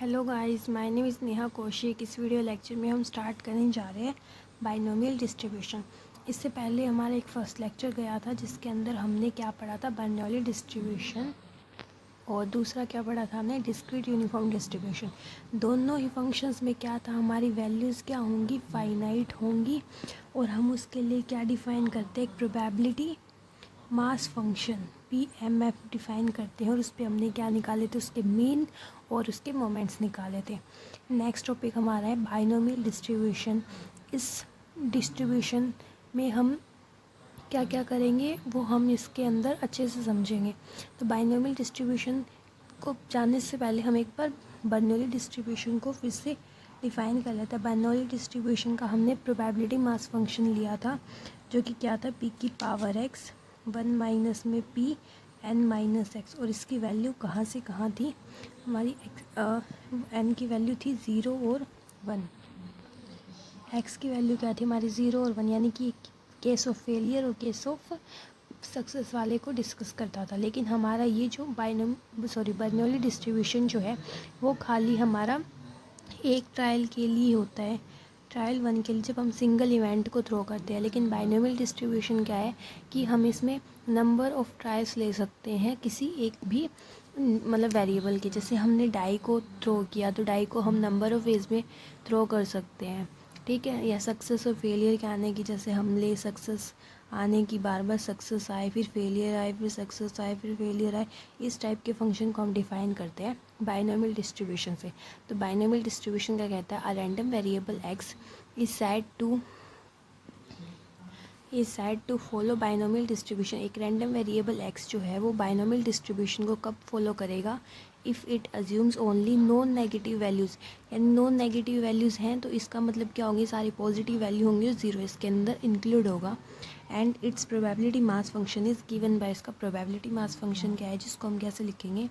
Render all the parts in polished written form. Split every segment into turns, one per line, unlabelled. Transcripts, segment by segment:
Hello guys, my name is Neha Kaushik. इस video lecture में हम स्टार्ट करने जा रहे हैं बाइनोमियल डिस्ट्रीब्यूशन। इससे पहले हमारा एक फर्स्ट लेक्चर गया था जिसके अंदर हमने क्या पढ़ा था, बाइनोमियल डिस्ट्रीब्यूशन, और दूसरा क्या पढ़ा था हमने, डिस्क्रीट यूनिफॉर्म डिस्ट्रीब्यूशन। दोनों ही फंक्शंस में क्या था, हमारी वैल्यूज़ क्या होंगी, फाइनाइट होंगी, और हम उसके लिए क्या डिफ़ाइन करते हैं, एक probability mass function PMF define करते हैं, और उस पर हमने क्या निकाले थे, उसके मीन और उसके मोमेंट्स निकाले थे। नेक्स्ट टॉपिक हमारा है बाइनोमियल डिस्ट्रीब्यूशन। इस डिस्ट्रीब्यूशन में हम क्या क्या करेंगे वो हम इसके अंदर अच्छे से समझेंगे। तो बाइनोमियल डिस्ट्रीब्यूशन को जानने से पहले हम एक बार बर्नौली डिस्ट्रीब्यूशन को फिर से डिफ़ाइन कर लेते हैं। बर्नौली डिस्ट्रीब्यूशन का हमने प्रोबेबिलिटी मास फंक्शन लिया था जो कि क्या था, p की पावर x 1 माइनस में p n माइनस x, और इसकी वैल्यू कहाँ से कहाँ थी, हमारी n की वैल्यू थी 0 और 1, x की वैल्यू क्या थी हमारी 0 और 1, यानी कि केस ऑफ फेलियर और केस ऑफ सक्सेस वाले को डिस्कस करता था। लेकिन हमारा ये जो बर्नौली डिस्ट्रीब्यूशन जो है वो खाली हमारा एक ट्रायल के लिए होता है, ट्रायल 1 के लिए, जब हम सिंगल इवेंट को थ्रो करते हैं। लेकिन बाइनोमियल डिस्ट्रीब्यूशन क्या है कि हम इसमें नंबर ऑफ़ ट्रायल्स ले सकते हैं किसी एक भी मतलब वेरिएबल के। जैसे हमने डाई को थ्रो किया तो डाई को हम नंबर ऑफ़ वेज में थ्रो कर सकते हैं, ठीक है। या सक्सेस और फेलियर के आने की, जैसे हम ले सक्सेस आने की, बार बार सक्सेस आए फिर फेलियर आए फिर सक्सेस आए फिर फेलियर आए, इस टाइप के फंक्शन को हम डिफ़ाइन करते हैं बाइनोमियल डिस्ट्रीब्यूशन से। तो बाइनोमियल डिस्ट्रीब्यूशन क्या कहता है, a random variable x is said to follow binomial distribution. एक रैंडम वेरिएबल x जो है वो बाइनोमियल डिस्ट्रीब्यूशन को कब फॉलो करेगा, if it assumes only non negative values. यानी नॉन नेगेटिव वैल्यूज़ हैं तो इसका मतलब क्या होंगी, सारी पॉजिटिव वैल्यू होंगी और ज़ीरो इसके अंदर इंक्लूड होगा। And its probability mass function is given by, इसका प्रोबेबिलिटी मास फंक्शन क्या है, जिसको हम कैसे लिखेंगे,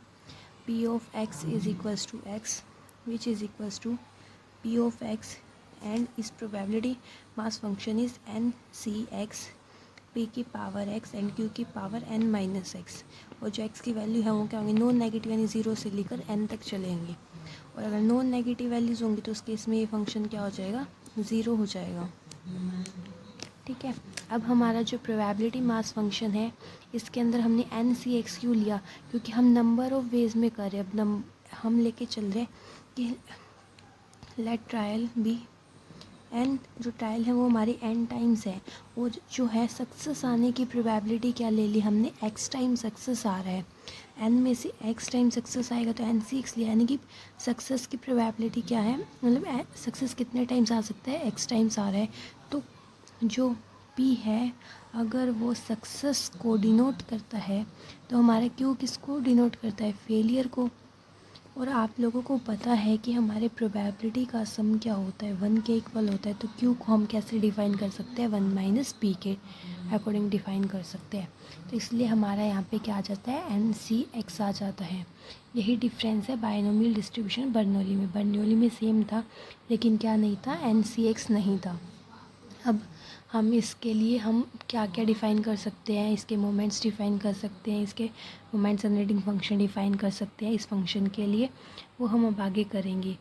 p of x is equals to x which is equals to p of x, and इस probability mass function is NCx p की power x and q की पावर n माइनस x। और जो x की वैल्यू है वो क्या होंगी, नॉन नेगेटिव, यानी 0 से लेकर n तक चलेंगी। और अगर नॉन नेगेटिव वैल्यूज़ होंगी तो उस केस में ये फंक्शन क्या हो जाएगा, 0 हो जाएगा, ठीक है। अब हमारा जो प्रोबेबिलिटी मास फंक्शन है इसके अंदर हमने NCx क्यों लिया, क्योंकि हम नंबर ऑफ़ वेज में कर रहे हैं। अब हम लेके चल रहे हैं कि लेट ट्रायल बी एन, जो ट्रायल है वो हमारी n टाइम्स है, और जो है सक्सेस आने की प्रोबेबिलिटी क्या ले ली हमने, x टाइम सक्सेस आ रहा है, n में से x टाइम सक्सेस आएगा तो NCx लिया, यानी कि सक्सेस की प्रोबेबिलिटी क्या है, मतलब सक्सेस कितने टाइम्स आ सकता है, x टाइम्स आ रहा है। तो जो p है अगर वो सक्सेस को डिनोट करता है तो हमारा q किसको डिनोट करता है, फेलियर को। और आप लोगों को पता है कि हमारे प्रोबेबिलिटी का सम क्या होता है, 1 के इक्वल होता है। तो q को हम कैसे डिफ़ाइन कर सकते हैं, 1 माइनस p के अकॉर्डिंग डिफ़ाइन कर सकते हैं। तो इसलिए हमारा यहाँ पे क्या आ जाता है, NCx आ जाता है। यही डिफरेंस है बाइनोमियल डिस्ट्रीब्यूशन बर्नौली में। बर्नौली में सेम था लेकिन क्या नहीं था, NCx नहीं था। अब हम इसके लिए हम क्या क्या डिफ़ाइन कर सकते हैं, इसके मोमेंट्स डिफ़ाइन कर सकते हैं, इसके मोमेंट्स जनरेटिंग फंक्शन डिफ़ाइन कर सकते हैं इस फंक्शन के लिए, वो हम अब आगे करेंगे।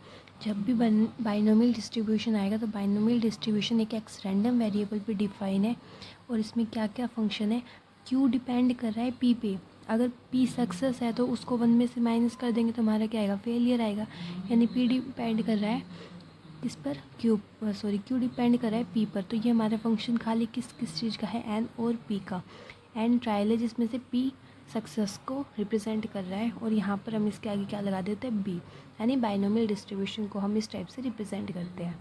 जब भी बाइनोमियल डिस्ट्रीब्यूशन आएगा तो बाइनोमियल डिस्ट्रीब्यूशन एक एक्स रैंडम वेरिएबल पे डिफ़ाइन है, और इसमें क्या क्या फंक्शन है, क्यू डिपेंड कर रहा है पी पे। अगर पी सक्सेस है तो उसको 1 में से माइनस कर देंगे तो हमारा क्या आएगा, फेलियर आएगा। यानी पी डिपेंड कर रहा है किस पर, क्यू डिपेंड कर रहा है पी पर। तो ये हमारा फंक्शन खाली किस किस चीज़ का है, एन और पी का। एन ट्रायल है जिसमें से पी सक्सेस को रिप्रेजेंट कर रहा है, और यहाँ पर हम इसके आगे क्या लगा देते हैं, बी, यानी बाइनोमियल डिस्ट्रीब्यूशन को हम इस टाइप से रिप्रेजेंट करते हैं।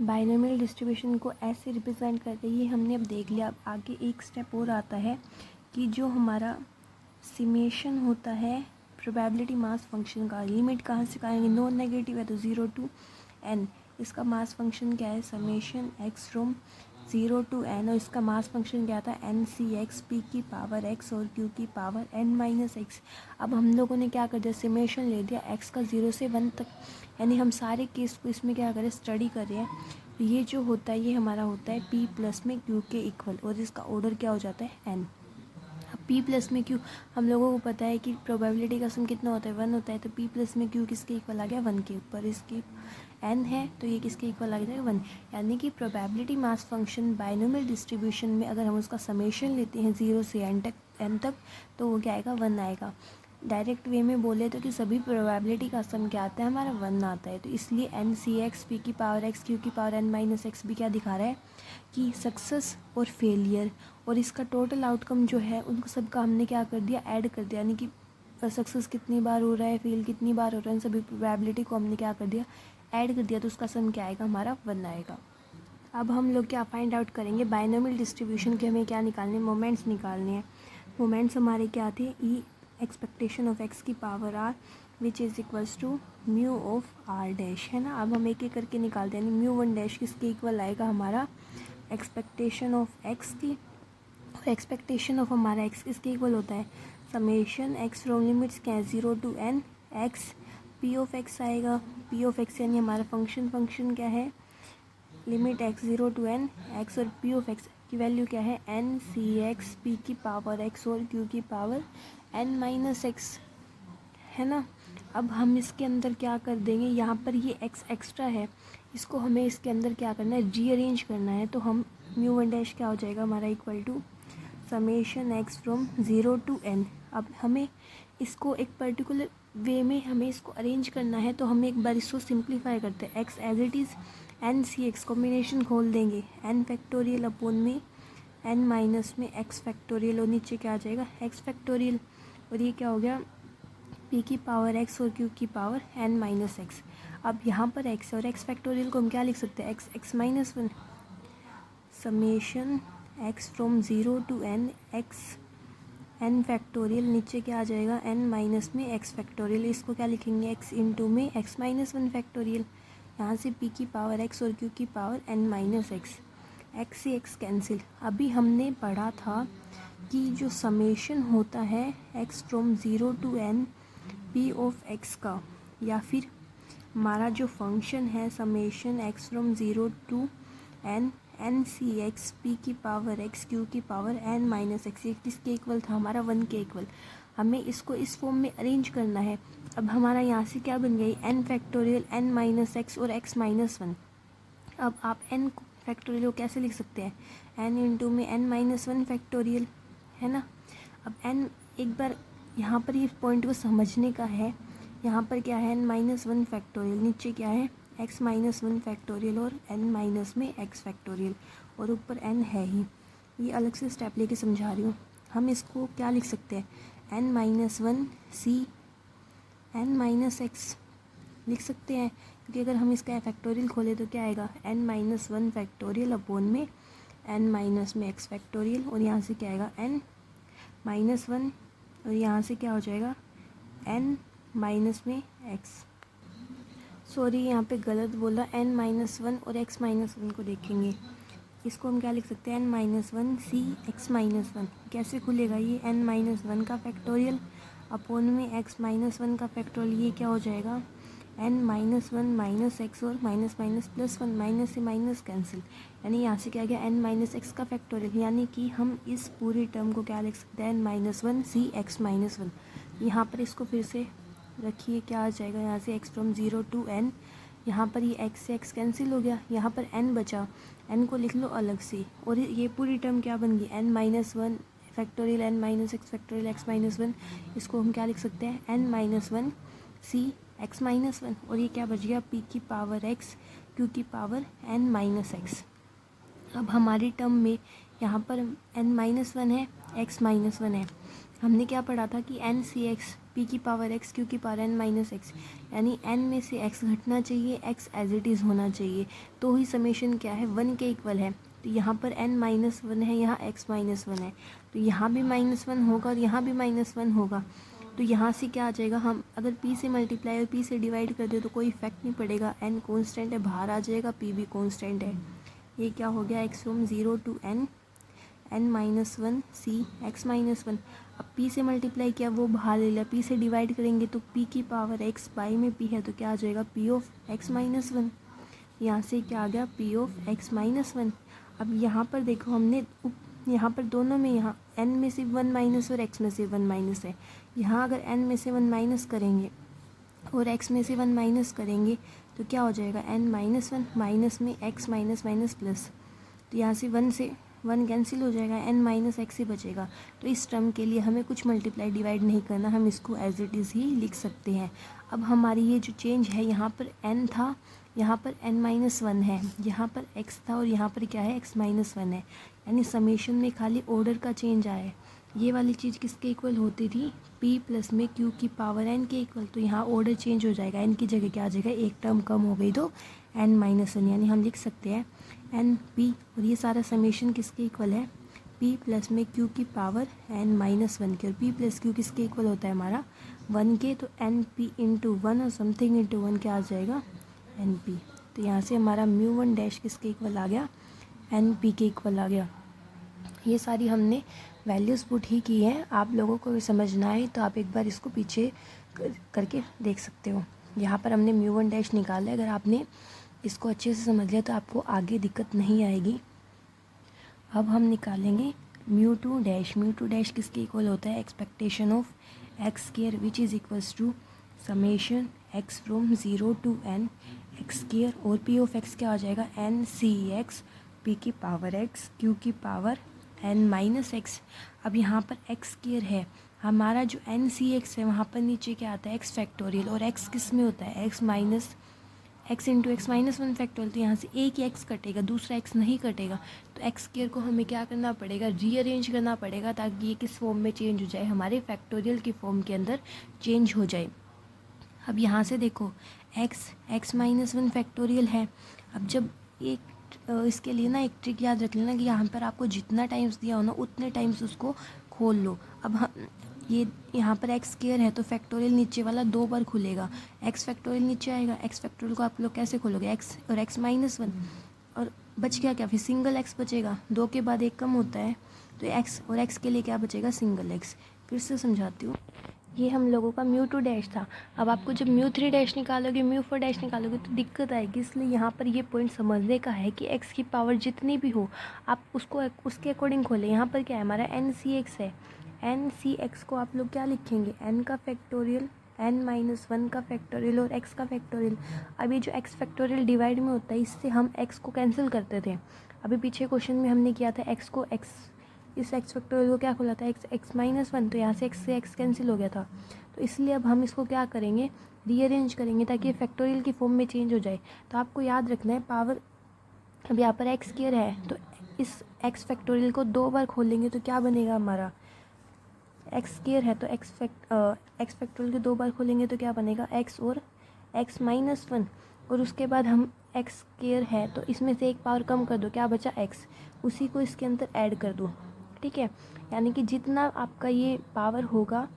बाइनोमियल डिस्ट्रीब्यूशन को ऐसे रिप्रेजेंट करते ही हमने अब देख लिया। अब आगे एक स्टेप और आता है कि जो हमारा सिमेशन होता है प्रोबेबिलिटी मास फंक्शन का, लिमिट कहाँ से कहाँ, नॉन नेगेटिव है तो 0 to n, इसका मास फंक्शन क्या है, summation x from 0 to n, और इसका मास फंक्शन क्या था, NCx p की पावर x और q की पावर n माइनस x। अब हम लोगों ने क्या कर दिया, समेशन ले दिया x का 0 से 1 तक, यानी हम सारे केस को इसमें क्या करें, स्टडी कर रहे हैं। ये जो होता है ये हमारा होता है p प्लस में q के इक्वल, और इसका ऑर्डर क्या हो जाता है n। अब p प्लस में q, हम लोगों को पता है कि प्रोबेबिलिटी का सम कितना होता है, 1 होता है, तो p प्लस में q किसके इक्वल आ गया, 1 के ऊपर। इसकी n है तो ये किसके इक्वल आ जाएगा, 1। यानी कि probability mass function binomial distribution में अगर हम उसका समेशन लेते हैं 0 से n तक तो वो क्या आएगा, 1 आएगा। डायरेक्ट वे में बोले तो कि सभी प्रोबेबिलिटी का सम क्या आता है, हमारा 1 आता है। तो इसलिए एन सी एक्स पी की पावर एक्स क्यू की पावर n माइनस एक्स भी क्या दिखा रहा है कि सक्सेस और फेलियर और इसका टोटल आउटकम जो है उनको सबका हमने क्या कर दिया, ऐड कर दिया। यानी कि सक्सेस कितनी बार हो रहा है, फेल कितनी बार हो रहा है, सभी प्रोबेबिलिटी को हमने क्या कर दिया, ऐड कर दिया। तो उसका सम क्या आएगा, हमारा 1 आएगा। अब हम लोग क्या फाइंड आउट करेंगे, बाइनोमियल डिस्ट्रीब्यूशन के हमें क्या निकालने, मोमेंट्स निकालने हैं। मोमेंट्स हमारे क्या थे, ई एक्सपेक्टेशन ऑफ एक्स की power R which is equals to mu of R dash, है ना। अब हम एक एक करके निकालते हैं। म्यू 1 डैश किसके इक्वल आएगा, हमारा एक्सपेक्टेशन ऑफ एक्स की, और एक्सपेक्टेशन ऑफ हमारा एक्स किसके इक्वल होता है, समेशन एक्स फ्रॉम लिमिट्स क्या है 0 to n x P of x आएगा। पी ऑफ एक्स यानी हमारा फंक्शन क्या है, limit x 0 to n x, और पी ऑफ एक्स की वैल्यू क्या है, एन सी एक्स पी की पावर एक्स और क्यू की पावर n माइनस एक्स, है ना। अब हम इसके अंदर क्या कर देंगे, यहाँ पर ये x एक्स्ट्रा है, इसको हमें इसके अंदर क्या करना है, रीअरेंज करना है। तो हम म्यू 1 डैश क्या हो जाएगा हमारा, equal to summation x from 0 to n। अब हमें इसको एक पर्टिकुलर वे में हमें इसको अरेंज करना है, तो हम एक बार इसको सिंप्लीफाई करते हैं। X as it is N C X combination खोल देंगे, एन फैक्टोरियल अपॉन में एन माइनस में एक्स फैक्टोरियल, और नीचे क्या आ जाएगा, एक्स फैक्टोरियल, और ये क्या हो गया, पी की पावर एक्स और क्यू की पावर एन माइनस एक्स। अब यहाँ पर एक्स और एक्स फैक्टोरियल को हम क्या लिख सकते हैं, X x minus 1 summation x from 0 to n X N factorial, नीचे क्या आ जाएगा, एन माइनस में एक्स फैक्टोरियल। इसको क्या लिखेंगे, एक्स इंटू में एक्स माइनस 1 फैक्टोरियल, यहाँ से पी की पावर एक्स और क्यू की power N minus X, X से एक्स कैंसिल। अभी हमने पढ़ा था कि जो समेशन होता है X from 0 to n P of x का, या फिर हमारा जो फंक्शन है summation x from 0 to n N C x P की पावर एक्स क्यू की पावर एन माइनस एक्स, ये किसके इक्वल था, हमारा 1 के इक्वल। हमें इसको इस फॉर्म में अरेंज करना है। अब हमारा यहाँ से क्या बन गई, N factorial N minus X और एक्स माइनस 1। अब आप एन फैक्टोरियल को कैसे लिख सकते हैं, एन इंटू में एन माइनस 1 फैक्टोरियल, है ना। अब एन एक बार यहाँ पर ये पॉइंट को समझने का है, यहाँ पर क्या है, एन माइनस 1 फैक्टोरियल, नीचे क्या है, एक्स माइनस 1 फैक्टोरियल और एन माइनस में एक्स फैक्टोरियल, और ऊपर एन है ही। ये अलग से स्टेप लेके समझा रही हूँ। हम इसको क्या लिख सकते हैं, N minus 1 C N minus X लिख सकते हैं, क्योंकि अगर हम इसका फैक्टोरियल खोले तो क्या आएगा, एन माइनस 1 फैक्टोरियल अपॉन में एन माइनस में एक्स फैक्टोरियल, और यहाँ से क्या आएगा, एन माइनस 1, और यहाँ से क्या हो जाएगा, एन माइनस में एक्स, सॉरी यहाँ पे गलत बोला, एन माइनस 1 और एक्स माइनस 1 को देखेंगे। इसको हम क्या लिख सकते हैं, N minus 1 C x minus 1। कैसे खुलेगा ये, एन माइनस 1 का फैक्टोरियल अपॉन में एक्स माइनस 1 का फैक्टोरियल, ये क्या हो जाएगा, एन माइनस 1 माइनस एक्स और माइनस माइनस प्लस 1, माइनस से माइनस कैंसिल, यानी यहाँ से क्या गया, एन माइनस एक्स का फैक्टोरियल। यानी कि हम इस पूरी टर्म को क्या लिख सकते हैं, N minus 1 C x minus 1। यहाँ पर इसको फिर से रखिए, क्या आ जाएगा, यहाँ से x फ्रॉम 0 to n, यहाँ पर ये x से x कैंसिल हो गया, यहाँ पर n बचा, n को लिख लो अलग से, और ये पूरी टर्म क्या बन गई, n minus 1 factorial N minus x factorial X minus 1। इसको हम क्या लिख सकते हैं, n minus 1 C x minus 1, और ये क्या बच गया, p की पावर x q की पावर n माइनस एक्स। अब हमारी टर्म में यहाँ पर n माइनस 1 है, x माइनस 1 है। हमने क्या पढ़ा था कि एन सी एक्स पी की पावर एक्स क्यू की पावर एन माइनस एक्स, यानी एन में से एक्स घटना चाहिए, एक्स एज इट इज़ होना चाहिए, तो ही समेशन क्या है, 1 के इक्वल है। तो यहाँ पर एन माइनस 1 है, यहाँ एक्स माइनस 1 है, तो यहाँ भी माइनस 1 होगा और यहाँ भी माइनस 1 होगा। तो यहाँ से क्या आ जाएगा, हम अगर p से मल्टीप्लाई और p से डिवाइड कर दे तो कोई इफेक्ट नहीं पड़ेगा, n कॉन्स्टेंट है, बाहर आ जाएगा, p भी कॉन्स्टेंट है। ये क्या हो गया, x from 0 to n N minus 1 C x minus 1। अब p से मल्टीप्लाई किया, वो बाहर ले लिया, p से डिवाइड करेंगे तो p की पावर x बाई में p है, तो क्या आ जाएगा, p ऑफ x माइनस 1। यहाँ से क्या आ गया, p ऑफ x माइनस 1। अब यहाँ पर देखो, हमने यहाँ पर दोनों में यहाँ एन में से 1 माइनस और एक्स में से 1 माइनस है। यहाँ अगर एन में से 1 माइनस करेंगे और एक्स में से 1 माइनस करेंगे तो क्या हो जाएगा, एन माइनस 1 माइनस में एक्स माइनस माइनस प्लस, तो यहाँ से 1 से 1 कैंसिल हो जाएगा, एन माइनस एक्स ही बचेगा। तो इस टर्म के लिए हमें कुछ मल्टीप्लाई डिवाइड नहीं करना, हम इसको एज इट इज़ ही लिख सकते हैं। अब हमारी ये जो चेंज है, यहाँ पर एन था, यहाँ पर एन माइनस 1 है, यहाँ पर एक्स था और यहाँ पर क्या है, एक्स माइनस 1 है, यानी समेशन में खाली ऑर्डर का चेंज आया है। ये वाली चीज़ किसके इक्वल होती थी, p प्लस में q की पावर n के इक्वल, तो यहाँ ऑर्डर चेंज हो जाएगा, n की जगह क्या आ जाएगा, एक टर्म कम हो गई तो n माइनस 1, यानी हम लिख सकते हैं एन पी, और ये सारा समेशन किसके इक्वल है, p प्लस में q की पावर n माइनस 1 के, और p प्लस q किसके इक्वल होता है हमारा 1 के, तो एन पी इंटू 1 और समथिंग इंटू 1 क्या आ जाएगा, एन पी। तो यहाँ से हमारा म्यू 1 डैश किसके इक्वल आ गया, एन पी के इक्वल आ गया। ये सारी हमने वैल्यूज़ पुट ही की हैं, आप लोगों को समझना है तो आप एक बार इसको पीछे करके देख सकते हो। यहाँ पर हमने म्यू 1 डैश निकाला है, अगर आपने इसको अच्छे से समझ लिया तो आपको आगे दिक्कत नहीं आएगी। अब हम निकालेंगे म्यू 2 डैश। म्यू 2 डैश किसके इक्वल होता है, expectation of X square which is equals to summation x from 0 to n X square, और पी ऑफ एक्स क्या हो जाएगा, एन सी एक्स पी की पावर एक्स क्यू की पावर n माइनस एक्स। अब यहाँ पर एक्स स्क्वायर है, हमारा जो एन सी एक्स है वहाँ पर नीचे क्या आता है, एक्स फैक्टोरियल, और एक्स किस में होता है, x minus x into x minus 1 factorial, तो यहाँ से एक ही एक्स कटेगा, दूसरा एक्स नहीं कटेगा, तो एक्स स्क्वायर को हमें क्या करना पड़ेगा, रीअरेंज करना पड़ेगा, ताकि ये किस फॉर्म में चेंज हो जाए, हमारे फैक्टोरियल की फॉर्म के अंदर चेंज हो जाए। अब यहाँ से देखो एक्स माइनस 1 फैक्टोरियल है। अब जब एक इसके लिए ना एक ट्रिक याद रख लेना कि यहाँ पर आपको जितना टाइम्स दिया हो ना उतने टाइम्स उसको खोल लो। अब हम ये यहाँ पर एक्स स्क्वायर है तो फैक्टोरियल नीचे वाला 2 बार खुलेगा, एक्स फैक्टोरियल नीचे आएगा, एक्स फैक्टोरियल को आप लोग कैसे खोलोगे, एक्स और एक्स माइनस 1, और बच गया क्या, फिर सिंगल एक्स बचेगा, 2 के बाद 1 कम होता है, तो एक्स और एक्स के लिए क्या बचेगा, सिंगल एक्स। फिर से समझाती हूँ, ये हम लोगों का म्यू 2 डैश था। अब आपको जब म्यू 3 डैश निकालोगे, म्यू 4 डैश निकालोगे तो दिक्कत आएगी, इसलिए यहाँ पर ये पॉइंट समझने का है कि एक्स की पावर जितनी भी हो आप उसको उसके अकॉर्डिंग खोलें। यहाँ पर क्या है, हमारा एन सी एक्स है, एन सी एक्स को आप लोग क्या लिखेंगे, एन का फैक्टोरियल, एन माइनस 1 का फैक्टोरियल और एक्स का फैक्टोरियल। अभी जो एक्स फैक्टोरियल डिवाइड में होता है इससे हम एक्स को कैंसिल करते थे, अभी पीछे क्वेश्चन में हमने किया था एक्स को एक्स, इस एक्स फैक्टोरियल को क्या खोला था, एक्स माइनस 1, तो यहाँ से एक्स कैंसिल हो गया था, तो इसलिए अब हम इसको क्या करेंगे, रीअरेंज करेंगे ताकि ये फैक्टोरियल की फॉर्म में चेंज हो जाए। तो आपको याद रखना है पावर, अब यहाँ पर एक्स स्क्वायर है तो इस एक्स फैक्टोरियल को 2 बार खोलेंगे तो क्या बनेगा हमारा, एक्स स्क्वायर है तो एक्स फैक्टोरियल को 2 बार खोलेंगे तो क्या बनेगा, एक्स और एक्स माइनस 1, और उसके बाद हम एक्स स्क्वायर है तो इसमें से एक पावर कम कर दो, क्या बचा, एक्स, उसी को इसके अंदर ऐड कर दो, ठीक है। यानी कि जितना आपका ये पावर होगा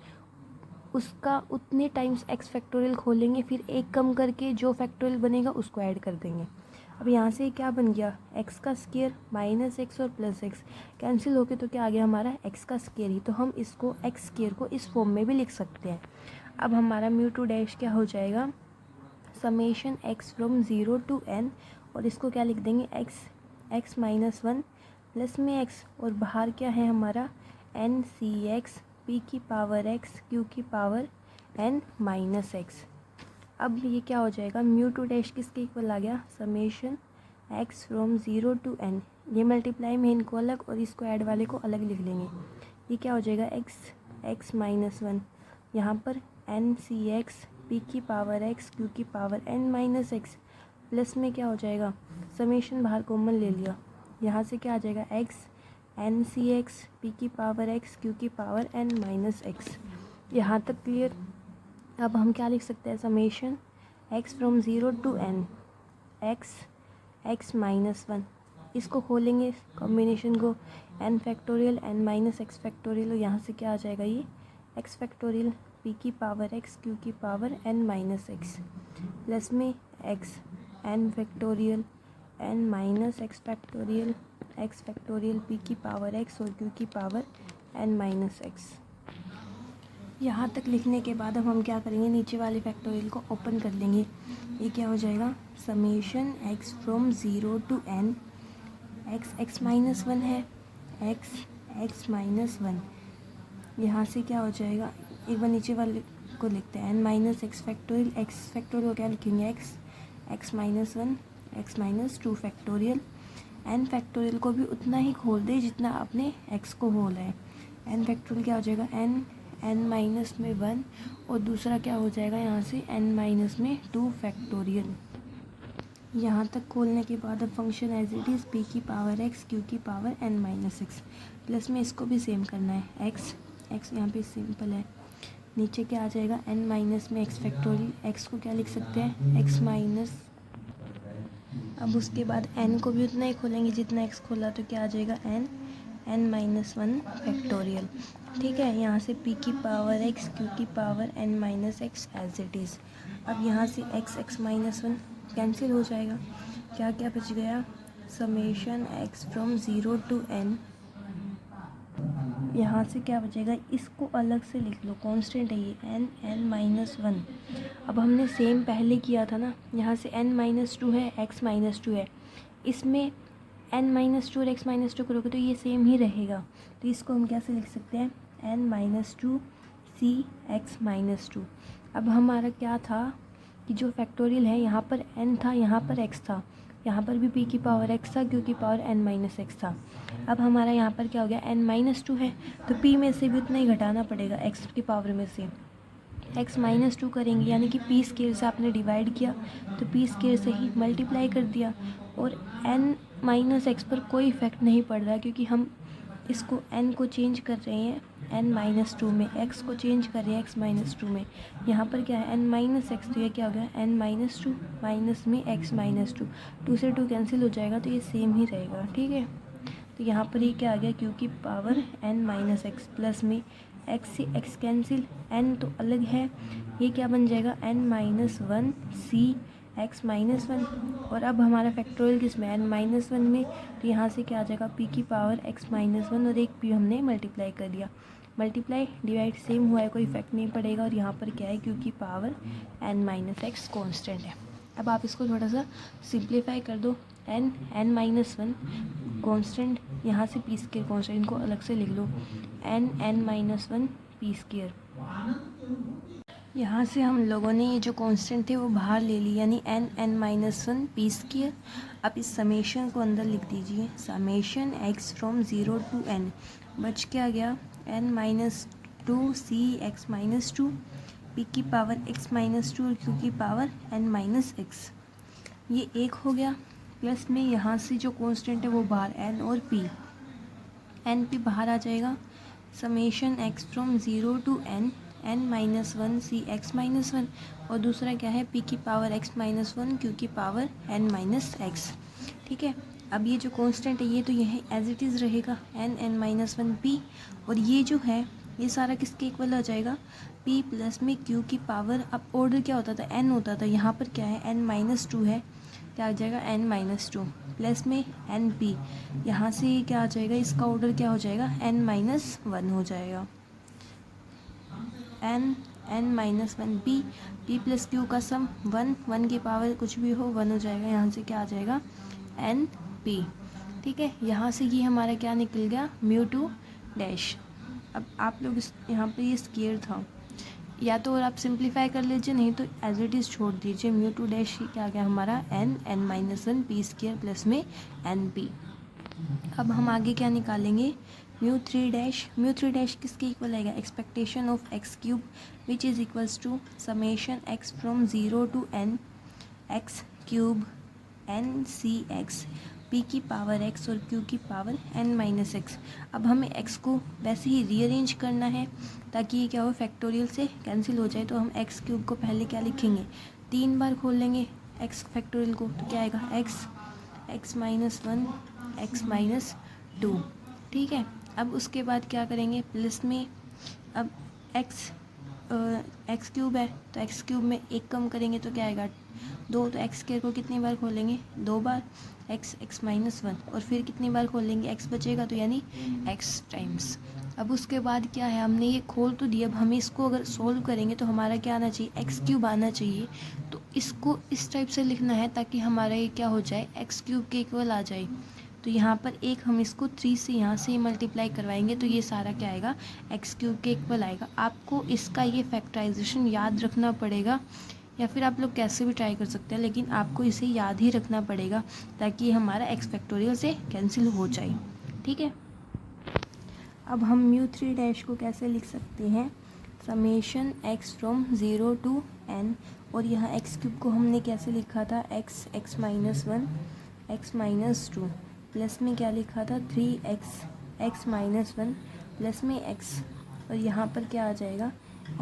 उसका उतने टाइम्स एक्स फैक्टोरियल खोलेंगे, फिर एक कम करके जो फैक्टोरियल बनेगा उसको ऐड कर देंगे। अब यहाँ से क्या बन गया, एक्स का स्क्वायर माइनस एक्स और प्लस एक्स कैंसिल होके तो क्या आ गया हमारा, एक्स का स्क्वायर ही, तो हम इसको एक्स स्क्वायर को इस फॉर्म में भी लिख सकते हैं। अब हमारा म्यू 2 डैश क्या हो जाएगा, summation x from 0 to n, और इसको क्या लिख देंगे, एक्स माइनस 1 प्लस में एक्स, और बाहर क्या है हमारा, एन सी एक्स पी की पावर एक्स क्यू की पावर एन माइनस एक्स। अब ये क्या हो जाएगा, म्यू 2 डैश किसके इक्वल आ गया, summation x from 0 to n, ये मल्टीप्लाई में इनको अलग और इसको ऐड वाले को अलग लिख लेंगे, ये क्या हो जाएगा, एक्स माइनस 1, यहाँ पर एन सी एक्स पी की पावर एक्स क्यू की power N minus x, plus में क्या हो जाएगा, समेशन बाहर कॉमन ले लिया, यहाँ से क्या आ जाएगा, एक्स एन सी एक्स पी की पावर एक्स क्यू की पावर एन माइनस एक्स। यहाँ तक क्लियर। अब हम क्या लिख सकते हैं, summation x from 0 to n X minus 1, इसको खोलेंगे कॉम्बिनेशन को, n factorial n minus x factorial, और यहाँ से क्या आ जाएगा, ये एक्स फैक्टोरियल पी की पावर एक्स क्यू की power n minus x, plus में X n factorial n minus x factorial P की पावर एक्स और क्यू की पावर n माइनस एक्स। यहाँ तक लिखने के बाद अब हम क्या करेंगे, नीचे वाले फैक्टोरियल को ओपन कर लेंगे, ये क्या हो जाएगा, summation x from 0 to n X minus 1 है, एक्स माइनस वन। यहाँ से क्या हो जाएगा, एक बार नीचे वाले को लिखते हैं, N minus x factorial. X factorial को क्या लिखेंगे, X minus one, X minus two factorial. N factorial को भी उतना ही खोल दे जितना आपने एक्स को खोला है। एन फैक्टोरियल क्या हो जाएगा, एन माइनस में वन, और दूसरा क्या हो जाएगा यहाँ से एन माइनस में टू फैक्टोरियल। यहाँ तक खोलने के बाद अब function as it is P की पावर एक्स क्यू की power N minus x. Plus में इसको भी सेम करना है, एक्स यहाँ पे सिंपल है। नीचे क्या आ जाएगा, एन माइनस में एक्स फैक्टोरियल। एक्स को क्या लिख सकते हैं, एक्स माइनस, अब उसके बाद एन को भी उतना ही खोलेंगे जितना एक्स खोला, तो क्या आ जाएगा एन माइनस वन फैक्टोरियल। ठीक है, यहाँ से पी की पावर एक्स क्यू की power N minus x as it is. अब यहाँ से एक्स माइनस वन कैंसिल हो जाएगा, क्या क्या बच गया, summation x from zero to N. यहाँ से क्या बचेगा, इसको अलग से लिख लो, कांस्टेंट है ये एन माइनस वन। अब हमने सेम पहले किया था ना, यहाँ से एन माइनस टू है, एक्स माइनस टू है, इसमें एन माइनस टू और एक्स माइनस टू करोगे तो ये सेम ही रहेगा। तो इसको हम कैसे लिख सकते हैं, N minus two C x minus to. अब हमारा क्या था कि जो फैक्टोरियल है यहाँ पर एन था, यहाँ पर एक्स था, यहाँ पर भी पी की पावर एक्स था, क्यू की पावर एन माइनस एक्स था। अब हमारा यहाँ पर क्या हो गया, एन माइनस टू है, तो पी में से भी उतना ही घटाना पड़ेगा एक्स की पावर में से। एक्स माइनस टू करेंगे यानी कि पी स्केयर से आपने डिवाइड किया, तो पी स्केयर से ही मल्टीप्लाई कर दिया, और एन माइनस एक्स पर कोई इफेक्ट नहीं पड़ रहा क्योंकि हम इसको एन को चेंज कर रहे हैं एन माइनस टू में, एक्स को चेंज कर रहे हैं एक्स माइनस टू में। यहाँ पर क्या है, एन माइनस एक्स, तो ये क्या हो गया, एन माइनस टू माइनस में एक्स माइनस टू, टू से टू कैंसिल हो जाएगा तो ये सेम ही रहेगा। ठीक है, तो यहाँ पर ये क्या आ गया, क्यू की power N minus x, plus में एक्स से एक्स कैंसिल, एन तो अलग है, ये क्या बन जाएगा, एन माइनस वन सी एक्स माइनस वन। और अब हमारा फैक्टोरियल किस में, एन माइनस वन में, तो यहाँ से क्या आ जाएगा, पी की पावर एक्स माइनस वन, और एक पी हमने मल्टीप्लाई कर दिया, मल्टीप्लाई डिवाइड सेम हुआ है, कोई इफेक्ट नहीं पड़ेगा। और यहाँ पर क्या है, क्यू की power N minus X constant है। अब आप इसको थोड़ा सा सिंप्लीफाई कर दो, एन माइनस वन कॉन्स्टेंट, यहाँ से पी स्केयर कॉन्स्टेंट, इनको अलग से लिख लो, N minus one P square. यहाँ से हम लोगों ने ये जो कांस्टेंट थे वो बाहर ले ली, यानी N minus one P square. अब इस समेशन को अंदर लिख दीजिए, summation x from zero to N, बच क्या गया, N minus two C x minus two, P की पावर एक्स माइनस टू और क्यू की पावर एन माइनस एक्स, ये एक हो गया। प्लस में यहाँ से जो कांस्टेंट है वो बाहर, एन और पी, एन पी बाहर आ जाएगा, summation x from zero to n minus one C x minus one, और दूसरा क्या है, पी की power x minus one q की पावर एन माइनस एक्स। ठीक है, अब ये जो कांस्टेंट है ये तो यह एज इट इज़ रहेगा, एन माइनस वन पी, और ये जो है ये सारा किसके इक्वल आ जाएगा, पी प्लस में क्यू की पावर। अब ऑर्डर क्या होता था, एन होता था, यहाँ पर क्या है, एन माइनस टू है, क्या आ जाएगा, एन माइनस टू प्लस में एन पी, यहाँ से क्या आ जाएगा, इसका ऑर्डर क्या हो जाएगा, एन माइनस वन हो जाएगा, N minus one p plus q का सम वन की पावर कुछ भी हो वन हो जाएगा, यहाँ से क्या आ जाएगा, एन पी। ठीक है, यहाँ से ये हमारा क्या निकल गया, म्यू टू डैश। अब आप लोग यहाँ पे ये स्केयर था, या तो और आप सिंप्लीफाई कर लीजिए, नहीं तो एज इट इज़ छोड़ दीजिए, म्यू टू डैश क्या गया हमारा, n minus one P square plus में एन पी। अब हम आगे क्या निकालेंगे, म्यू थ्री डैश किसके इक्वल आएगा, expectation of x cube which is equals to summation x from zero to n x cube n C x, P की power x और क्यू की पावर एन माइनस एक्स। अब हमें x को वैसे ही rearrange करना है ताकि ये क्या हो, फैक्टोरियल से कैंसिल हो जाए। तो हम एक्स क्यूब को पहले क्या लिखेंगे, 3 बार खोल लेंगे एक्स फैक्टोरियल को, तो क्या आएगा, x minus one X minus to. ठीक है, अब उसके बाद क्या करेंगे, प्लस में अब एक्स क्यूब है तो एक्स क्यूब में एक कम करेंगे तो क्या आएगा, 2, तो एक्स स्क्वायर को कितनी बार खोलेंगे, 2 बार, एक्स माइनस वन, और फिर कितनी बार खोलेंगे, एक्स बचेगा तो यानी एक्स टाइम्स। अब उसके बाद क्या है, हमने ये खोल तो दिया, अब हमें इसको अगर सोल्व करेंगे तो हमारा क्या आना चाहिए, एक्स क्यूब आना चाहिए। तो इसको इस टाइप से लिखना है ताकि हमारा ये क्या हो जाए, एक्स क्यूब के इक्वल आ जाए। तो यहाँ पर एक हम इसको 3 से यहाँ से मल्टीप्लाई करवाएंगे तो ये सारा क्या आएगा, एक्स क्यूब के इक्वल आएगा। आपको इसका ये फैक्टराइजेशन याद रखना पड़ेगा, या फिर आप लोग कैसे भी ट्राई कर सकते हैं, लेकिन आपको इसे याद ही रखना पड़ेगा ताकि हमारा एक्स फैक्टोरियल से कैंसिल हो जाए। ठीक है, अब हम म्यू 3 डैश को कैसे लिख सकते हैं, summation x from 0 to n, और यहाँ एक्स क्यूब को हमने कैसे लिखा था, x x minus 1 x minus 2 plus में क्या लिखा था 3x एक्स माइनस 1 प्लस में x, और यहाँ पर क्या आ जाएगा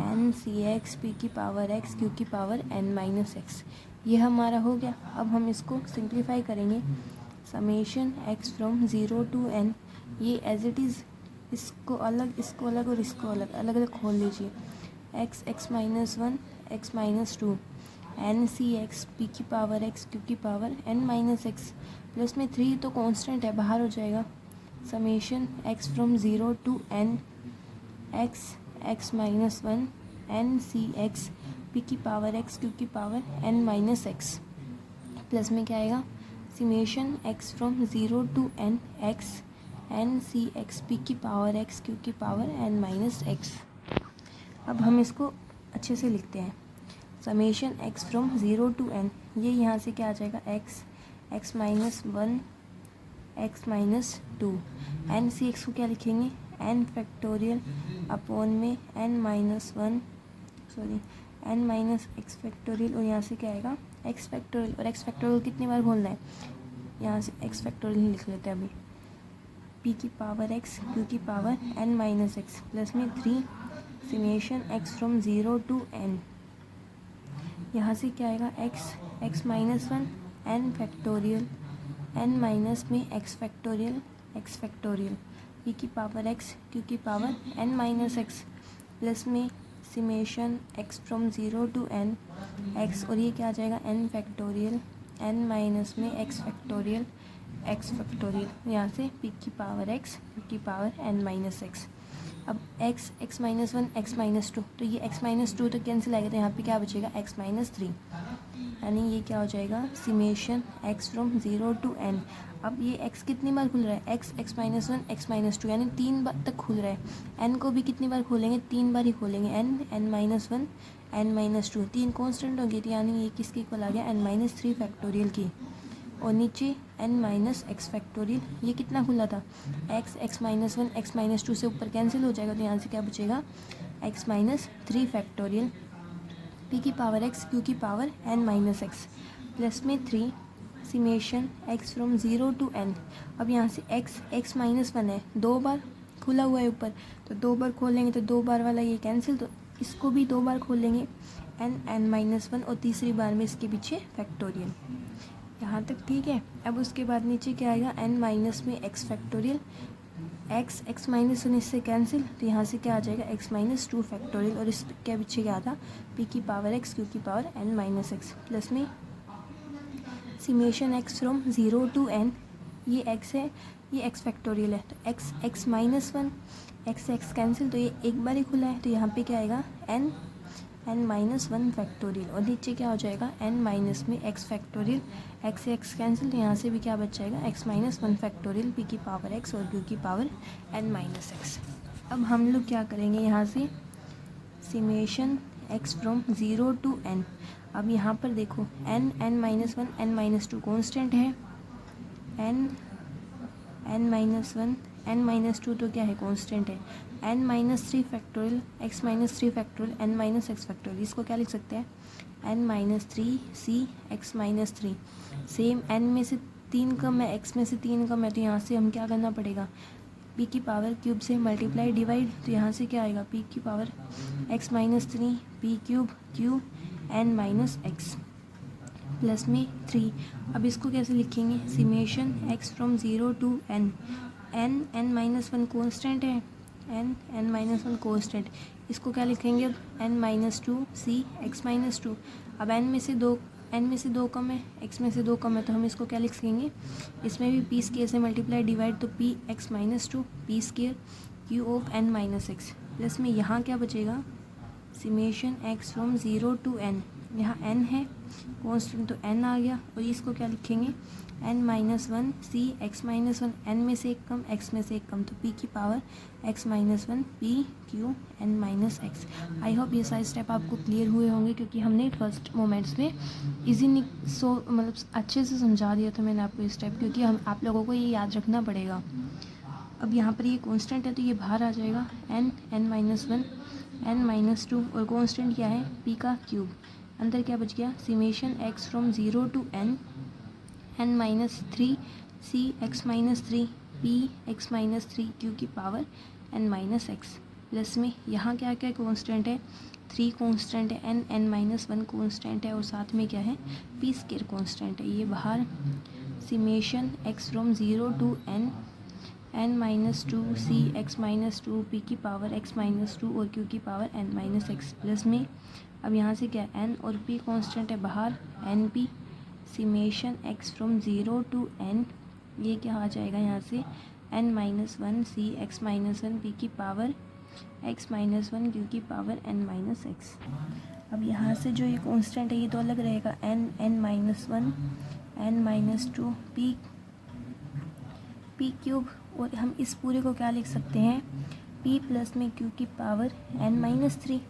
n सी एक्स पी की पावर x क्यू की पावर n माइनस एक्स। ये हमारा हो गया। अब हम इसको सिंप्लीफाई करेंगे, summation x from 0 to n, ये एज इट इज़ इसको अलग और इसको अलग अलग खोल लीजिए, x x minus 1 x minus 2 n c x P की पावर x क्यू की power n minus x, plus में 3 तो कांस्टेंट है बाहर हो जाएगा, summation x from 0 to n x x minus 1 n c x P की पावर x क्यू की power n minus x, plus में क्या आएगा, summation x from 0 to n x n c x P की पावर x क्यू की power n minus x. अब हम इसको अच्छे से लिखते हैं, summation x from 0 to n, ये यहाँ से क्या आ जाएगा, x x minus 1 x minus 2, n c x को क्या लिखेंगे n फैक्टोरियल अपॉन में n minus 1 n minus x factorial, और यहाँ से क्या आएगा x फैक्टोरियल, और x फैक्टोरियल कितनी बार खोलना है, यहाँ से x फैक्टोरियल लिख लेते हैं अभी, p की पावर x q की power n minus x, plus में 3 summation x from 0 to n, यहाँ से क्या आएगा x x minus 1 n factorial n minus में x फैक्टोरियल p की पावर x q की power n minus x, plus में summation x from 0 to n x, और ये क्या आ जाएगा n फैक्टोरियल n माइनस में x फैक्टोरियल यहाँ से p की पावर x q की पावर n माइनस एक्स। अब x x minus 1 x minus 2, तो ये x माइनस 2 तो कैंसिल आएगा, तो यहाँ पे क्या बचेगा x माइनस 3, यानी ये क्या हो जाएगा, summation x from 0 to n। अब ये x कितनी बार खुल रहा है, x x minus 1 x minus 2, यानी 3 बार तक खुल रहा है। n को भी कितनी बार खोलेंगे, 3 बार ही खोलेंगे, n minus 1 n minus 2, 3 constant होगी, तो यानी ये किसके इक्वल आ गया, n माइनस 3 फैक्टोरियल की, और नीचे n माइनस एक्स फैक्टोरियल, ये कितना खुला था, x x minus 1 x minus 2 से ऊपर कैंसिल हो जाएगा, तो यहाँ से क्या बचेगा x माइनस 3 फैक्टोरियल p की पावर x q की power n minus x, plus में 3 summation x from 0 to n। अब यहाँ से x एक्स माइनस 1 है, 2 बार खुला हुआ है ऊपर, तो 2 बार खोलेंगे तो 2 बार वाला ये कैंसिल, तो इसको भी 2 बार खोलेंगे n माइनस 1, और तीसरी बार में इसके पीछे फैक्टोरियल, यहाँ तक ठीक है। अब उसके बाद नीचे क्या आएगा, n माइनस में x factorial, x x minus 1 इससे कैंसिल, तो यहाँ से क्या आ जाएगा x माइनस 2 फैक्टोरियल, और इस क्या पीछे क्या था, p की पावर x q की power n minus x, plus में summation x from 0 to n, ये x है ये x फैक्टोरियल है, तो x x minus 1 x cancel, तो ये एक बार ही खुला है, तो यहाँ पे क्या आएगा n माइनस 1 फैक्टोरियल, और नीचे क्या हो जाएगा n माइनस में x फैक्टोरियल, x कैंसिल, तो यहाँ से भी क्या बच जाएगा x माइनस 1 फैक्टोरियल p की पावर x और q की पावर n माइनस एक्स। अब हम लोग क्या करेंगे, यहाँ से summation x from 0 to n, अब यहाँ पर देखो n minus 1 n minus 2 constant है, n माइनस 1 n माइनस 2 तो क्या है, कांस्टेंट है, n minus 3 factorial x minus 3 factorial n minus x factorial, इसको क्या लिख सकते हैं n minus 3 c x minus 3, same n में से 3 कम है x में से 3 कम है, तो यहाँ से हम क्या करना पड़ेगा, p की पावर क्यूब से मल्टीप्लाई डिवाइड, तो यहाँ से क्या आएगा p की power x minus 3 p cube q n minus x, plus में 3। अब इसको कैसे लिखेंगे, summation x from 0 to n, n minus 1 constant है, n माइनस 1 कॉन्स्टेंट, इसको क्या लिखेंगे अब n minus 2 c x minus 2, अब n में से 2 कम है, x में से 2 कम है, तो हम इसको क्या लिख सकेंगे, इसमें भी p स्केयर से मल्टीप्लाई डिवाइड, तो p x minus 2 p square q of n minus x, plus में यहाँ क्या बचेगा, summation x from 0 to n, यहाँ n है कांस्टेंट, तो n आ गया, और इसको क्या लिखेंगे n-1 c x-1, n में से एक कम x में से एक कम, तो p की power x-1 p q n-x। I hope ये सारे स्टेप आपको क्लियर हुए होंगे, क्योंकि हमने फर्स्ट मोमेंट्स में इजी मतलब अच्छे से समझा दिया था मैंने आपको ये स्टेप, क्योंकि हम आप लोगों को ये याद रखना पड़ेगा। अब यहाँ पर ये कांस्टेंट है तो ये बाहर आ जाएगा n-1 n-2, और कांस्टेंट क्या है p का क्यूब, अंदर क्या बच गया summation x from 0 to n-3 c x-3 p x-3 q की पावर n-x, प्लस में यहाँ क्या क्या कांस्टेंट है 3 कांस्टेंट है, n-1 कांस्टेंट है, और साथ में क्या है p स्क्वायर कांस्टेंट है, ये बाहर सिमेशन x from 0 to n-2 c x-2 p की पावर x-2 और q की पावर n-x, प्लस में अब यहाँ से क्या n और p कांस्टेंट है बाहर np सिमेशन x from 0 to n, ये क्या आ जाएगा यहाँ से n-1 c x-1 p की पावर x-1 q की पावर n-x। अब यहाँ से जो ये कांस्टेंट है ये तो अलग रहेगा n-1 n-2 p क्यूब, और हम इस पूरे को क्या लिख सकते हैं p प्लस में q की पावर n-3,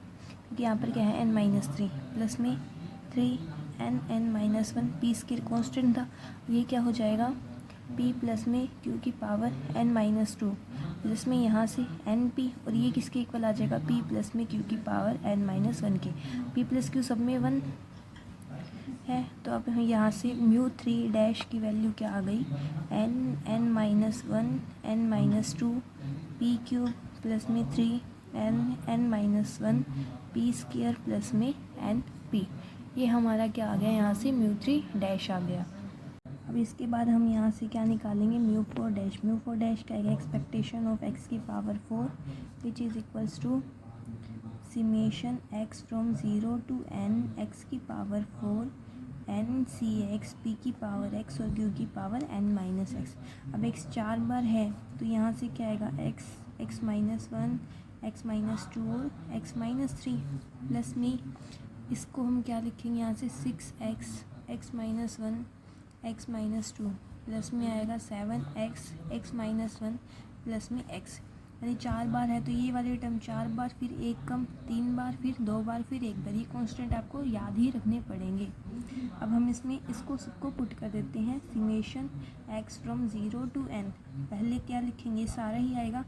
क्योंकि यहाँ पर क्या है n-3, प्लस में 3 n-1 p स्क्वायर कांस्टेंट था, ये क्या हो जाएगा p प्लस में q की पावर n-2, प्लस में यहाँ से np, और ये किसके इक्वल आ जाएगा p प्लस में q की पावर n-1 के, p प्लस q सब में 1 है, तो अब हम यहाँ से μ3 डैश की वैल्यू क्या आ गई n-1 n-2 p cube plus में 3 n-1 p स्क्वायर प्लस में np, ये हमारा क्या आ गया यहाँ से μ3 डैश आ गया। अब इसके बाद हम यहाँ से क्या निकालेंगे μ4 डैश का आएगा एक्सपेक्टेशन ऑफ x की power 4 which is equals to summation x from 0 to n x की power 4 n c x p की पावर x और q की पावर n-x। अब x 4 बार है तो यहाँ से क्या आएगा x-1 x-2 और x-3, प्लस में इसको हम क्या लिखेंगे यहाँ से 6x x-1 x-2, प्लस में आएगा 7x x-1 प्लस में x, यानी 4 बार है तो ये वाले टर्म 4 बार, फिर एक कम 3 बार, फिर 2 बार, फिर एक बार, ये कांस्टेंट आपको याद ही रखने पड़ेंगे। अब हम इसमें इसको सबको पुट कर देते हैं summation x from 0 to n, पहले क्या लिखेंगे सारा ही आएगा,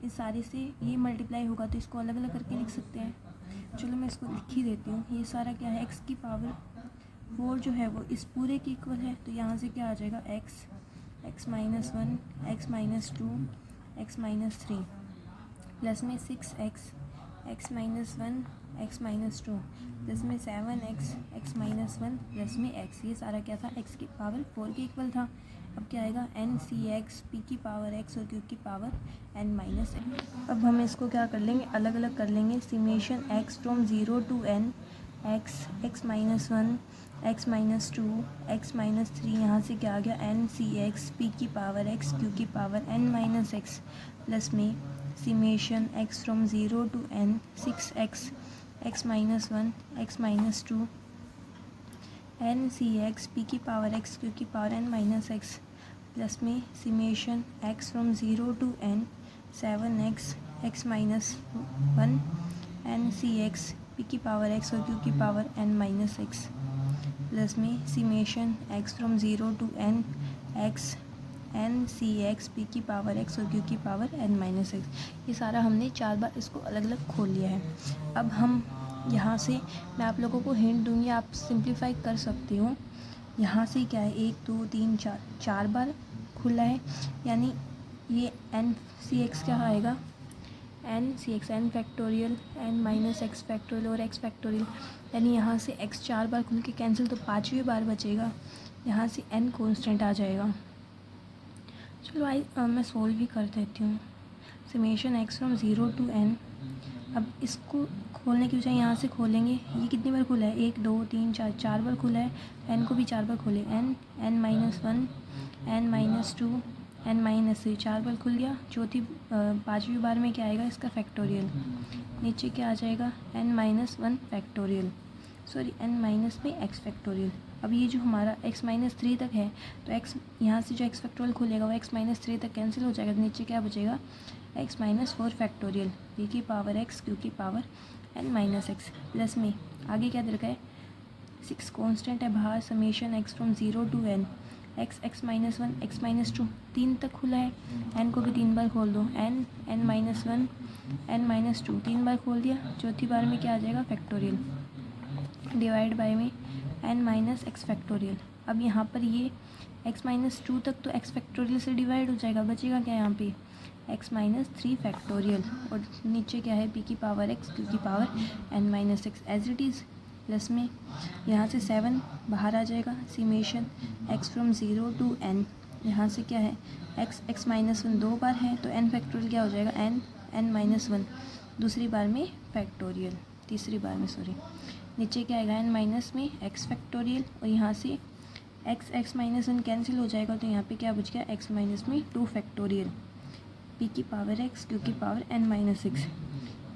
इस सारे से ये मल्टीप्लाई होगा तो इसको अलग अलग करके लिख सकते हैं, चलो मैं इसको लिख ही देती हूँ। ये सारा क्या है x की पावर 4 जो है वो इस पूरे के इक्वल है, तो यहाँ से क्या आ जाएगा x x-1 x-2 x-3 plus में 6x x-1 x-2 प्लस में 7x x-1 प्लस में x, ये सारा क्या था x की पावर 4 के इक्वल था। अब क्या आएगा n c x p की पावर x और q की पावर n-x। अब हम इसको क्या कर लेंगे अलग अलग कर लेंगे, सिमेशन x from 0 to n x x-1 x-2 x-3, यहाँ से क्या आ गया n c x p की पावर x q की पावर n-x, प्लस में सिमेशन x from 0 to n 6x x-1 x-2 n c x p की पावर x q की पावर n-x, प्लस में सिमेशन x from 0 to n 7x x-1 n c x p की power x और q की power n-x, plus में सिमेशन x from 0 to n x n c x p की power x और q की power n-x। ये सारा हमने 4 बार इसको अलग अलग खोल लिया है। अब हम यहाँ से मैं आप लोगों को हिंट दूंगी, आप सिंप्लीफाई कर सकते हो। यहाँ से क्या है 1 2 3 4 बार खुला है, यानी ये n c x क्या आएगा n c x n factorial n-x factorial और x फैक्टोरियल, यानी यहाँ से x 4 बार खुल के कैंसिल, तो 5वीं बार बचेगा, यहाँ से n कांस्टेंट आ जाएगा। चलो मैं सोल्व भी कर देती हूँ। Summation x from 0 to n, अब इसको खोलने की बजाय यहाँ से खोलेंगे, ये कितनी बार खुला है 1 2 3 4 बार खुला है, n को भी 4 बार खोले n-1 n-2 n-3 4 बार खुल गया, चौथी 5वीं बार में क्या आएगा इसका फैक्टोरियल, नीचे क्या आ जाएगा n-1 factorial, sorry n minus में x फैक्टोरियल। अब ये जो हमारा x माइनस 3 तक है तो x यहाँ से जो x फैक्टोरियल खुलेगा वो x माइनस 3 तक कैंसिल हो जाएगा, तो नीचे क्या बचेगा x माइनस 4 फैक्टोरियल p की पावर x q की power n minus x plus में आगे क्या दे रखा है 6 कॉन्स्टेंट है बाहर, summation x from 0 to n x minus 1 x minus 2 3 तक खुला है, n को भी 3 बार खोल दो, n माइनस 1 n माइनस 2 3 बार खोल दिया, चौथी बार में क्या आ जाएगा फैक्टोरियल डिवाइड बाय में n माइनस एक्स फैक्टोरियल। अब यहाँ पर ये x माइनस 2 तक तो x फैक्टोरियल से डिवाइड हो जाएगा, बचेगा क्या यहाँ पे x माइनस 3 फैक्टोरियल और नीचे क्या है p की पावर x q की power n minus x as it is plus में यहाँ से 7 बाहर आ जाएगा, summation x from 0 to n, यहाँ से क्या है x माइनस 1 2 बार है तो n फैक्टोरियल क्या हो जाएगा n माइनस 1, दूसरी बार में फैक्टोरियल, तीसरी बार में सॉरी, नीचे क्या आएगा n माइनस में x फैक्टोरियल और यहाँ से x माइनस 1 कैंसिल हो जाएगा तो यहाँ पे क्या बच गया x माइनस में 2 फैक्टोरियल p की पावर x q की पावर n माइनस 6।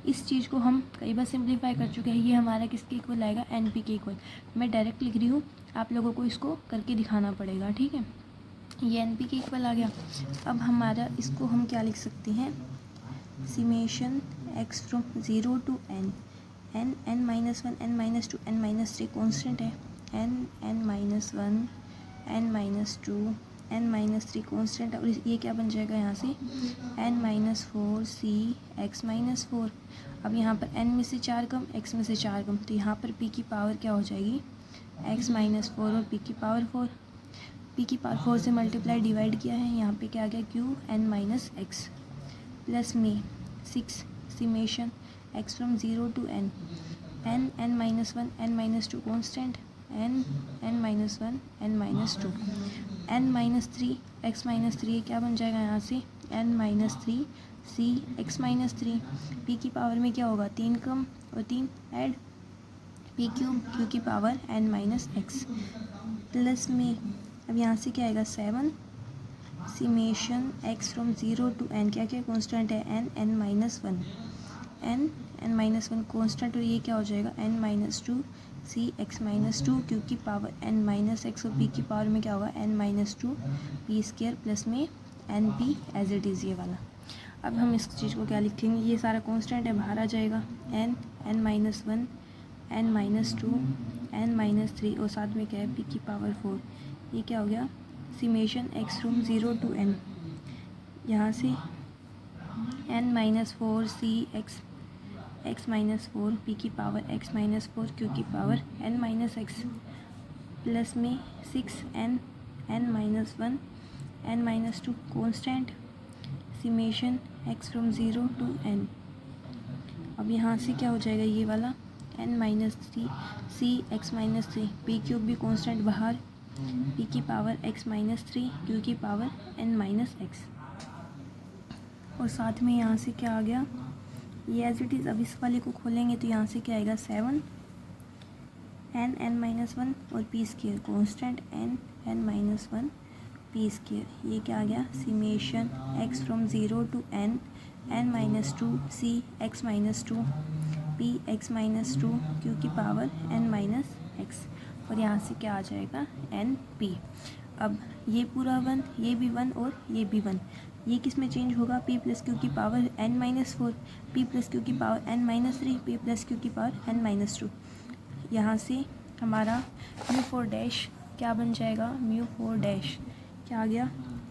इस चीज़ को हम कई बार सिंप्लीफाई कर चुके हैं, ये हमारा किसके इक्वल आएगा np के इक्वल। मैं डायरेक्ट लिख रही हूँ, आप लोगों को इसको करके दिखाना पड़ेगा, ठीक है। ये np के इक्वल आ गया। अब हमारा इसको हम क्या लिख सकते हैं, summation x from 0 to n minus 1 n minus 2 n minus 3 constant है, n minus 1 n minus 2 n minus 3 constant है और ये क्या बन जाएगा यहाँ से n minus 4 c x minus 4। अब यहाँ पर n में से 4 कम x में से 4 कम तो यहाँ पर p की पावर क्या हो जाएगी x माइनस 4 और p की पावर 4, p की पावर 4 से मल्टीप्लाई डिवाइड किया है, यहाँ पे क्या आ गया q n minus x plus में 6 summation x from 0 to n minus 1 n minus 2 constant n minus 1 n minus 2 n minus 3 x minus 3 क्या बन जाएगा यहाँ से n minus 3 c x minus 3, p की पावर में क्या होगा 3 कम और 3 ऐड p क्यूब q की power n minus x plus में अब यहाँ से क्या आएगा 7 summation x from 0 to n, क्या क्या कॉन्स्टेंट है n minus 1 n minus 1 constant और ये क्या हो जाएगा n minus 2 c x minus 2 q की पावर n माइनस x और p की पावर में क्या होगा n minus 2 p square plus में n p as it is ये वाला। अब हम इस चीज़ को क्या लिखेंगे, ये सारा कॉन्स्टेंट है बाहर आ जाएगा n minus 1 n minus 2 n minus 3 और साथ में क्या है p की पावर 4, ये क्या हो गया summation x from 0 to n, यहाँ से n minus 4 c x minus 4 p की पावर x माइनस 4 q की power n minus x plus में 6 n minus 1 n minus 2 constant summation x from 0 to n। अब यहाँ से क्या हो जाएगा ये वाला n minus 3 c x minus 3 p cube भी कॉन्स्टेंट बाहर p की पावर x माइनस 3 q की पावर n माइनस x और साथ में यहाँ से क्या आ गया ये एज इट इज़। अब इस वाले को खोलेंगे तो यहाँ से क्या आएगा 7 n माइनस 1 और p square constant n minus 1 p square, ये क्या आ गया summation x from 0 to n minus 2 c x minus 2 p x minus 2 q की पावर n माइनस x और यहाँ से क्या आ जाएगा n p। अब ये पूरा 1 ये भी 1 और ये भी 1, ये किस में चेंज होगा p प्लस क्यू की power n minus 4 p plus q की power n minus 3 p plus q की पावर n माइनस 2। यहाँ से हमारा म्यू 4 डैश क्या बन जाएगा म्यू 4 डैश क्या आ गया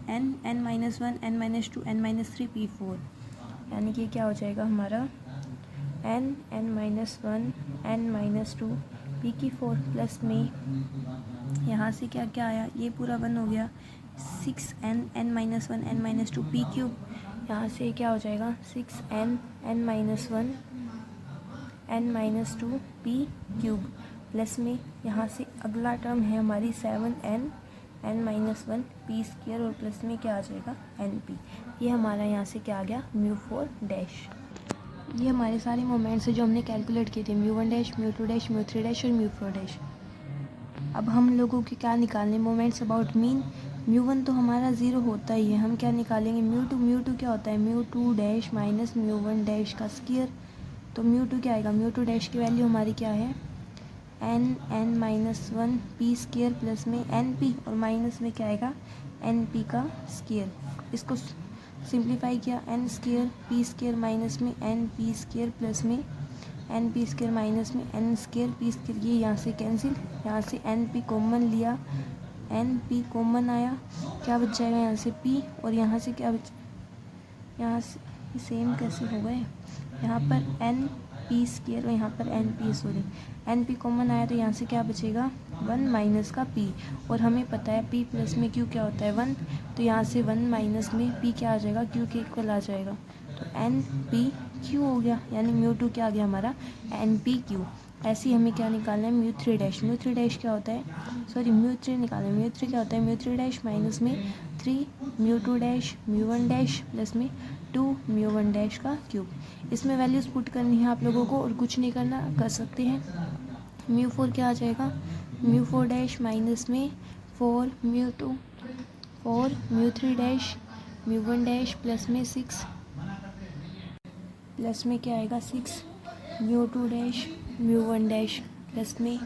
n minus 1 n minus 2 n minus 3 p4, यानी कि क्या हो जाएगा हमारा n minus 1 n minus 2 p की 4 प्लस में यहाँ से क्या क्या आया ये पूरा 1 हो गया 6 n minus 1 n minus 2 p cube, यहाँ से क्या हो जाएगा 6 n minus 1 n minus 2 p cube plus में यहाँ से अगला टर्म है हमारी 7 n माइनस 1 p स्क्वायर और प्लस में क्या आ जाएगा n p। ये हमारा यहाँ से क्या आ गया म्यू 4 डैश। ये हमारे सारे मोमेंट्स हैं जो हमने कैलकुलेट किए थे mu 1 dash mu 2 dash mu 3 dash और म्यू 4 डैश। अब हम लोगों के क्या निकालने मोमेंट्स अबाउट मीन म्यू 1 तो हमारा 0 होता ही है, हम क्या निकालेंगे म्यू 2 क्या होता है mu 2 dash minus mu 1 dash का स्क्वायर, तो म्यू 2 क्या आएगा म्यू 2 डैश की वैल्यू हमारी क्या है n minus one P square plus में एन पी और माइनस में क्या आएगा एन पी का स्केयर। इसको सिंप्लीफाई किया n square p square minus में एन पी स्केयर प्लस में एन पी स्केयर माइनस में एन स्केयर पी स्केयर, ये यहाँ से कैंसिल, यहाँ से एन पी कॉमन लिया, एन पी कॉमन आया, क्या बच जाएगा यहाँ से पी और यहाँ से क्या बच, यहाँ से सेम कैसे हो गए, यहाँ पर एन पी स्केयर और यहाँ पर n p sorry n p common आया तो यहाँ से क्या बचेगा वन माइनस का पी, और हमें पता है पी प्लस में क्यू क्या होता है वन, तो यहाँ से वन माइनस में पी क्या आ जाएगा क्यू के इक्वल आ जाएगा, तो एन पी क्यू हो गया, यानी म्यू टू क्या आ गया हमारा एन पी क्यू। ऐसे ही हमें क्या निकालना है म्यू थ्री डैश क्या होता है, सॉरी म्यू थ्री निकालना है, म्यू थ्री क्या होता है म्यू थ्री डैश माइनस में three mu two dash mu one dash plus में टू म्यू वन डैश का क्यूब। इसमें वैल्यूज़ पुट करनी है आप लोगों को और कुछ नहीं करना, कर सकते हैं। म्यू फोर क्या आ जाएगा म्यू फोर डैश माइनस में four mu two four mu three dash mu one dash plus में सिक्स, प्लस में क्या आएगा six mu two dash mu one dash plus में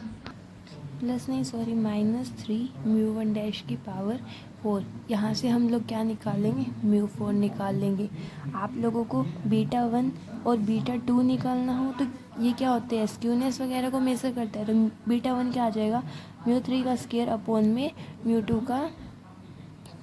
प्लस नहीं sorry minus three mu one dash की power four. यहाँ से हम लोग क्या निकालेंगे म्यू फोर निकाल लेंगे। आप लोगों को बीटा वन और बीटा टू निकालना हो तो ये क्या होते हैं स्क्यूनेस वगैरह को मेजर करता है, तो बीटा वन क्या आ जाएगा म्यू थ्री का स्केयर अपॉन में म्यू टू का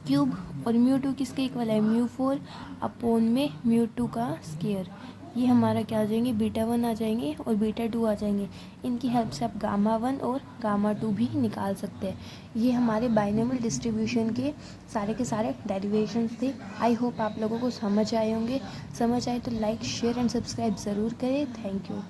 क्यूब, और म्यू टू किसके इक्वल है म्यू फोर अपॉन में म्यू टू का स्केयर। ये हमारा क्या आ जाएंगे बीटा वन आ जाएंगे और बीटा टू आ जाएंगे। इनकी हेल्प से आप गामा वन और गामा टू भी निकाल सकते हैं। ये हमारे बाइनोमियल डिस्ट्रीब्यूशन के सारे डेरिवेशंस थे। आई होप आप लोगों को समझ आए होंगे। समझ आए तो लाइक शेयर एंड सब्सक्राइब ज़रूर करें। Thank you.